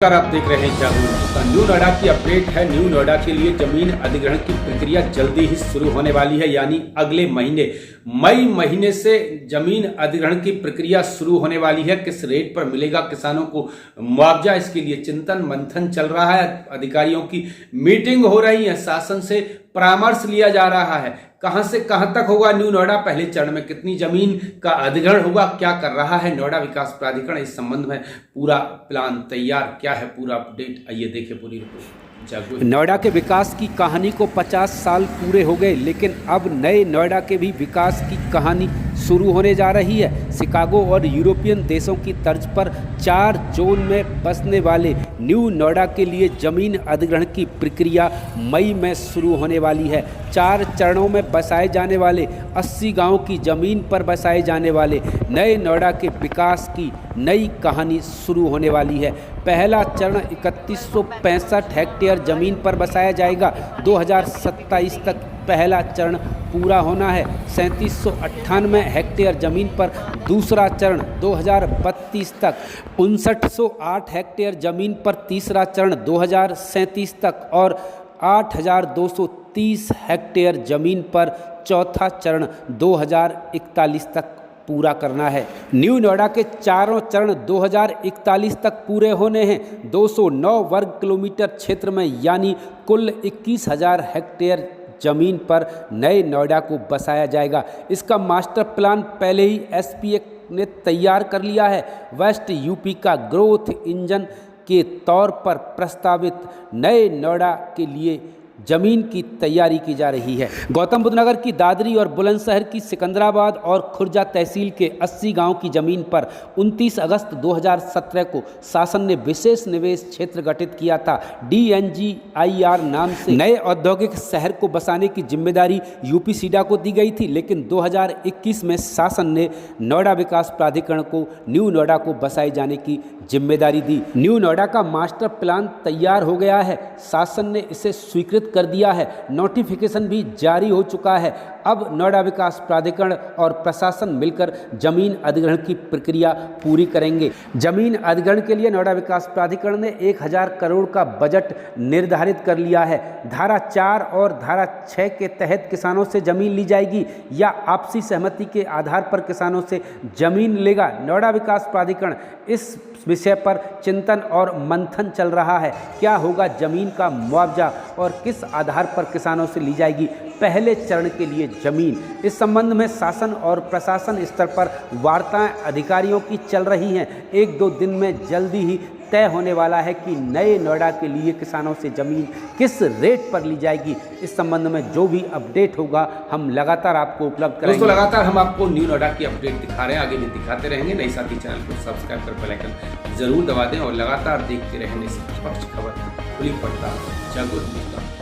नमस्कार, आप देख रहे हैं जागरूक। न्यू नोएडा की अपडेट है। न्यू नोएडा के लिए जमीन अधिग्रहण की प्रक्रिया जल्दी ही शुरू होने वाली है, यानी अगले महीने मई महीने से जमीन अधिग्रहण की प्रक्रिया शुरू होने वाली है। किस रेट पर मिलेगा किसानों को मुआवजा, इसके लिए चिंतन मंथन चल रहा है। अधिकारियों की मीटिंग हो रही है, शासन से परामर्श लिया जा रहा है। कहां से कहां तक होगा न्यू नोएडा, पहले चरण में कितनी जमीन का अधिग्रहण होगा, क्या कर रहा है नोएडा विकास प्राधिकरण, इस संबंध में पूरा प्लान तैयार, क्या है पूरा अपडेट, आइए देखें पूरी रिपोर्ट। नोएडा के विकास की कहानी को 50 साल पूरे हो गए, लेकिन अब नए नोएडा के भी विकास की कहानी शुरू होने जा रही है। शिकागो और यूरोपियन देशों की तर्ज पर 4 जोन में बसने वाले न्यू नोएडा के लिए जमीन अधिग्रहण की प्रक्रिया मई में शुरू होने वाली है। 4 चरणों में बसाए जाने वाले 80 गाँव की जमीन पर बसाए जाने वाले नए नोएडा के विकास की नई कहानी शुरू होने वाली है। पहला चरण 3165 हेक्टेयर जमीन पर बसाया जाएगा। 2027 तक पहला चरण पूरा होना है। 3798 हेक्टेयर ज़मीन पर दूसरा चरण 2032 तक, 5908 हेक्टेयर ज़मीन पर तीसरा चरण 2037 तक और 8230 हेक्टेयर ज़मीन पर चौथा चरण 2041 तक पूरा करना है। न्यू नोएडा के चारों चरण 2041 तक पूरे होने हैं। 209 वर्ग किलोमीटर क्षेत्र में यानी कुल 21,000 हेक्टेयर जमीन पर नए नोएडा को बसाया जाएगा। इसका मास्टर प्लान पहले ही एसपीए ने तैयार कर लिया है। वेस्ट यूपी का ग्रोथ इंजन के तौर पर प्रस्तावित नए नोएडा के लिए जमीन की तैयारी की जा रही है। गौतम बुद्ध नगर की दादरी और बुलंदशहर की सिकंदराबाद और खुर्जा तहसील के 80 गांव की जमीन पर 29 अगस्त 2017 को शासन ने विशेष निवेश क्षेत्र गठित किया था। DNGIR नाम से नए औद्योगिक शहर को बसाने की जिम्मेदारी यूपी सीडा को दी गई थी, लेकिन 2021 में शासन ने नोएडा विकास प्राधिकरण को न्यू नोएडा को बसाए जाने की जिम्मेदारी दी। न्यू नोएडा का मास्टर प्लान तैयार हो गया है। शासन ने इसे स्वीकृत कर दिया है। नोटिफिकेशन भी जारी हो चुका है। अब नोएडा विकास प्राधिकरण और प्रशासन मिलकर जमीन अधिग्रहण की प्रक्रिया पूरी करेंगे। जमीन अधिग्रहण के लिए नोएडा विकास प्राधिकरण ने 1000 करोड़ का बजट निर्धारित कर लिया है। धारा 4 और धारा 6 के तहत किसानों से जमीन ली जाएगी या आपसी सहमति के आधार पर किसानों से जमीन लेगा। नोएडा विकास प्राधिकरण इस विषय पर चिंतन और मंथन चल रहा है। क्या होगा जमीन का मुआवजा और किस आधार पर किसानों से ली जाएगी पहले चरण के लिए जमीन, इस संबंध में शासन और प्रशासन स्तर पर वार्ताएं अधिकारियों की चल रही हैं। 1-2 दिन में जल्दी ही तय होने वाला है कि नए नोएडा के लिए किसानों से जमीन किस रेट पर ली जाएगी। इस संबंध में जो भी अपडेट होगा हम लगातार आपको उपलब्ध करेंगे। दोस्तों, लगातार हम आपको न्यू नोएडा की अपडेट दिखा रहे हैं, आगे भी दिखाते रहेंगे। नई साथी चैनल को सब्सक्राइब कर बेल आइकन जरूर दबा दें और लगातार देखते रहें निष्पक्ष खबर, खुली पड़ताल, जागरूक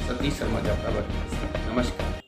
सतीश शर्मा। नमस्कार।